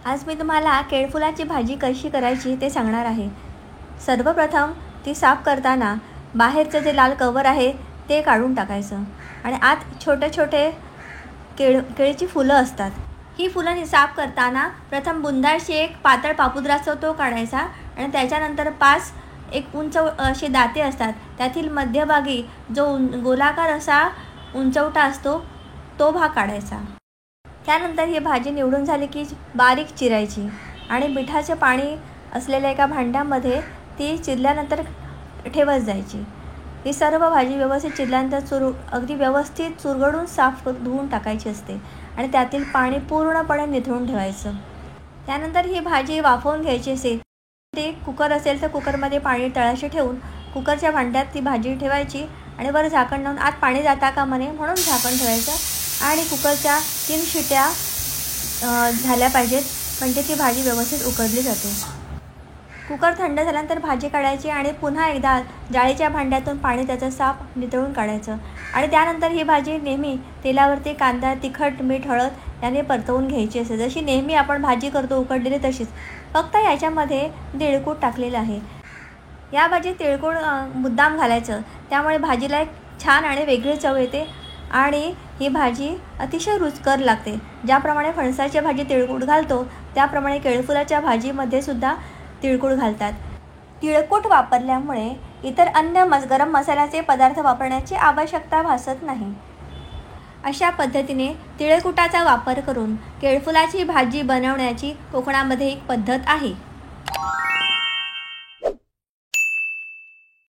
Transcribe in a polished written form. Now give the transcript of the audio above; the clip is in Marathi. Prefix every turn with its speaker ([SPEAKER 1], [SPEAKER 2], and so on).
[SPEAKER 1] आज मी तुम्हाला केळफुलाची भाजी कशी करायची ते सांगणार आहे। सर्वप्रथम ती साफ करताना बाहेरचं जे लाल कवर आहे ते काढून टाकायचं आणि आत छोटे छोटे केळीची फुलं असतात। ही फुलं साफ करताना प्रथम बुंदाशी एक पातळ पापुद्रा असतो तो काढायचा आणि त्याच्यानंतर 5 एक उंच असे दाते असतात, त्यातील मध्यभागी जो गोलाकार असा उंचवटा असतो तो भाग काढायचा। त्यानंतर ही भाजी निवडून झाली की बारीक चिरायची आणि मिठाचे पाणी असलेल्या एका भांड्यामध्ये ती चिरल्यानंतर ठेवत जायची। ही सर्व भाजी व्यवस्थित चिरल्यानंतर अगदी व्यवस्थित चुरगडून साफ धुवून टाकायची असते आणि त्यातील पाणी पूर्णपणे निथळून ठेवायचं। त्यानंतर ही भाजी वाफवून घ्यायची असते। ते कुकर असेल तर कुकरमध्ये पाणी तळाशी ठेवून कुकरच्या भांड्यात ती भाजी ठेवायची आणि वर झाकण लावून आत पाणी जाता कामा नये म्हणून झाकण ठेवायचं आणि कुकरच्या 3 शिट्या झाल्या पाहिजेत, म्हणजे ती भाजी व्यवस्थित उकडली जाते। कुकर थंड झाल्यानंतर भाजी काढायची आणि पुन्हा एकदा जाळीच्या भांड्यातून पाणी त्याचं साफ निथळून काढायचं आणि त्यानंतर ही भाजी नेहमी तेलावरती कांदा, तिखट, मीठ, हळद याने परतवून घ्यायची असते। जशी नेहमी आपण भाजी करतो उकडलेली तशीच, फक्त याच्यामध्ये तिळकूट टाकलेलं आहे। या भाजीत तिळकूट मुद्दाम घालायचं, त्यामुळे भाजीला एक छान आणि वेगळी चव येते आणि ही भाजी अतिशय रुचकर लागते। ज्याप्रमाणे फणसाच्या भाजीत तिळकूट घालतो त्याप्रमाणे केळफुलाच्या भाजीमध्ये सुद्धा तिळकूट घालतात। तिळकूट वापरल्यामुळे इतर अन्य गरम मसाल्याचे पदार्थ वापरण्याची आवश्यकता भासत नाही। अशा पद्धतीने तिळकुटाचा वापर करून केळफुलाची भाजी बनवण्याची कोकणामध्ये एक पद्धत आहे।